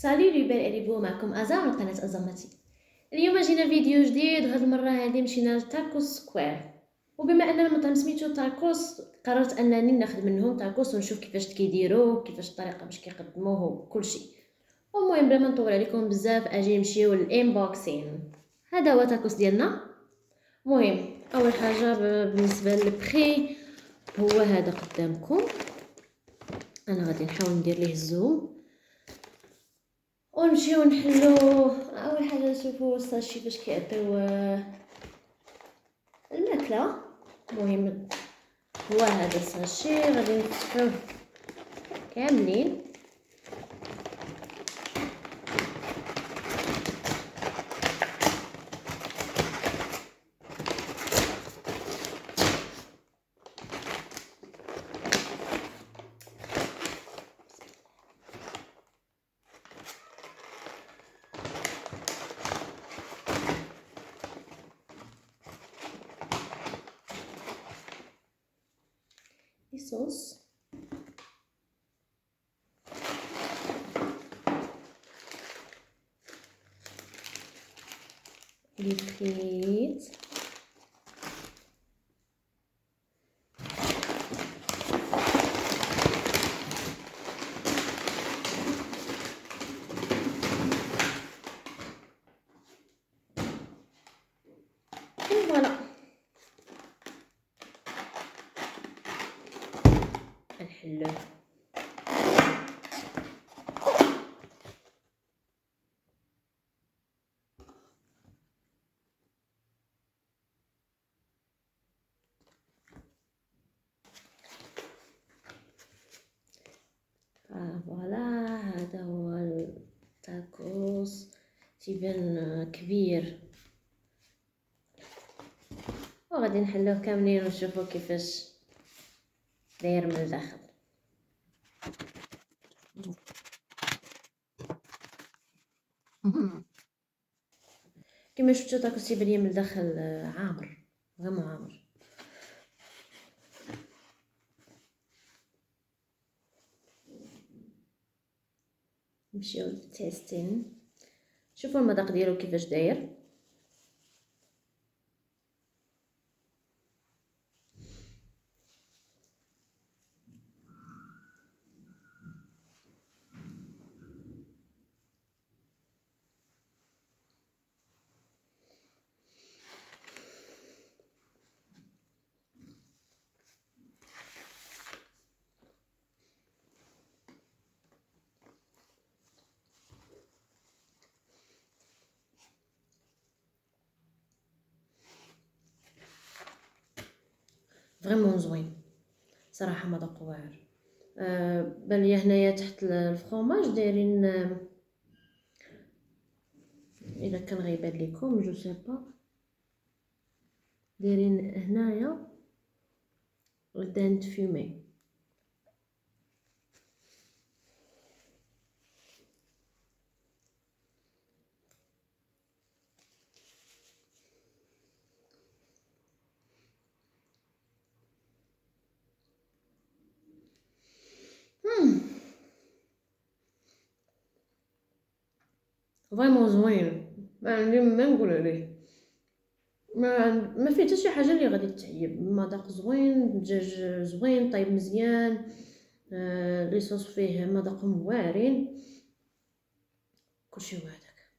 سالي لي بو معكم أزا من قناة أزامتي. اليوم جينا فيديو جديد، وهاد المرة هادي مشينا لتاكوس سكوير. وبما ان المطعم سميتو تاكوس قررت انني ناخذ منهم تاكوس ونشوف كيفاش كيديروه، كيفاش الطريقه باش كيقدموه وكلشي. المهم بلا ما نطول عليكم بزاف اجي نمشيو للانبوكسين. هذا هو تاكوس ديالنا. المهم اول حاجه بالنسبه للبخي هو هذا قدامكم. انا غادي نحاول ندير ليه الزوم ونمشيو نحلو. اول حاجه نشوفوا الساشي باش كيعطيو الماكله. المهم هو هذا الساشي غادي نفتحوه كاملين. صوص لي فريت فوالا نحلوه. فوالا هذا هو التاكوس، تيبان كبير وغادي نحلوه كاملين ونشوفوا كيفاش داير من الداخل. كما شفتوا التاكوس تيبان ليا من الداخل عامر، فريمون عامر. نمشيو للتيستين، شوفوا المذاق ديالو كيفاش داير. فريمون زوين صراحه، مذاق واعر. بان ليا هنايا تحت الفرomage دايرين، الا كان غيبان لكم جو سي با، دايرين هنايا الدانت فيمي. فريمون زوين، ما عندي ما نقول عليه. ما فيه حتى شي حاجه اللي غادي تعيب. المذاق زوين، الدجاج زوين طيب مزيان، لي صوص فيه مذاقهم واعرين، كلشي هو هذاك.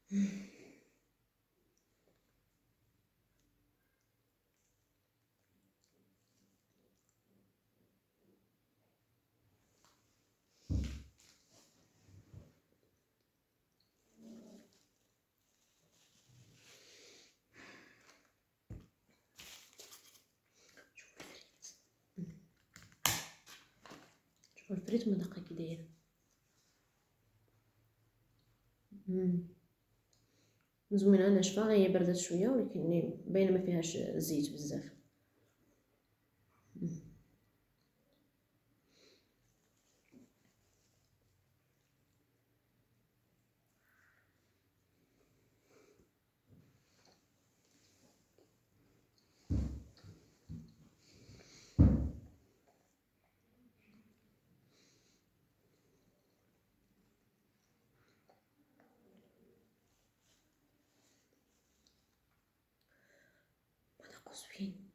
شوفوا الفريت مذاقها كي داير. زوينه ناشفه، هي بردات شويه ولكن باينه ما فيهاش زيت بزاف. تاكو زوين.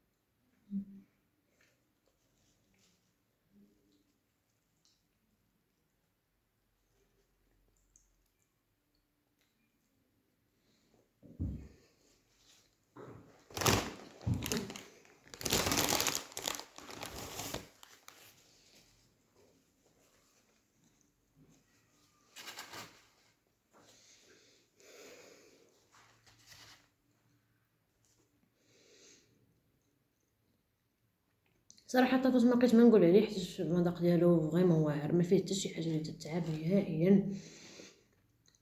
صراحه الطاكوس ما بقيت ما نقول عليه حيت المذاق ديالو فريمون واعر، ما فيه حتى شي حاجه اللي تتعب نهائيا،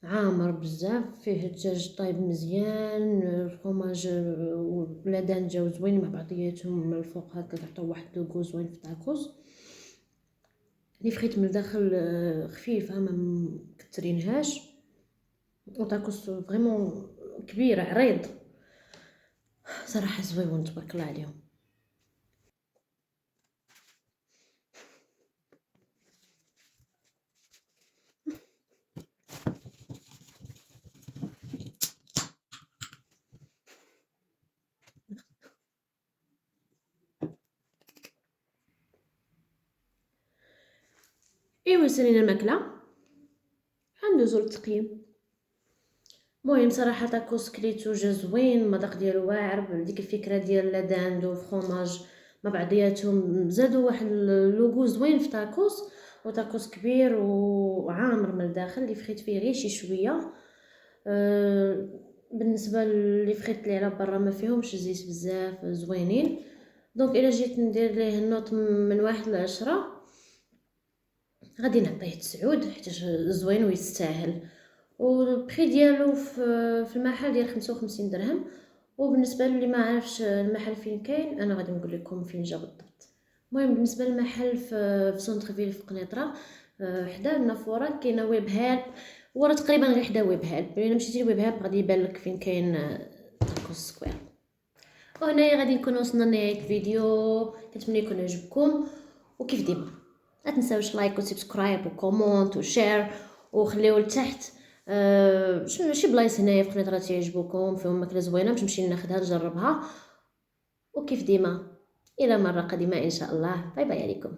عامر بزاف، فيه الدجاج طايب مزيان، الفرomاج والبلادان جاو زوينين مع بعضياتهم من الفوق هكا كيعطيو واحد لوغو زوين في الطاكوس. لي فريت من الداخل خفيفه ما مكترينهاش، وطاكوس فريمون كبير عريض، صراحه زويون تبارك الله عليهم. ايوا سالينا الماكله، غندوزو للتقييم. المهم صراحه طاكوس كليتو جا زوين، المذاق ديالو واعر، ديك الفكره ديال لا داند وفرomاج مع بعضياتهم زادوا واحد اللوغو زوين في طاكوس، وطاكوس كبير وعامر من الداخل، لي فريت فيه غير شي شويه. بالنسبه لي فريت اللي على برا ما فيهمش زيت بزاف، زوينين. دونك الا جيت ندير ليه النوط من 1 ل10 غادي نعطيه 9 حيت زوين ويستاهل، والبري ديالو في المحل ديال 55 درهم. وبالنسبه للي ما عارفش المحل فين كاين، انا غادي نقول لكم فين جا بالضبط. المهم بالنسبه للمحل في سونتر فيل في قنيطره، حدا النافوره كاينه ويب هاب، ورا تقريبا غير حدا ويب هاب، الا مشيتي لويب هاب غادي يبان لك فين كاين تاكوس سكوير. وهنايا غادي نكون وصلنا لنهايه الفيديو، كنتمنى يكون عجبكم، وكيف ديما لا تنساوش لايك وسبسكرايب وكومونت وشير، وخليو لتحت شي بلايص هنايا في قنيطره تعجبوكم فيهم ماكله زوينه باش نمشي ناخذها نجربها. وكيف ديما الى مره قادمه ان شاء الله، باي باي عليكم.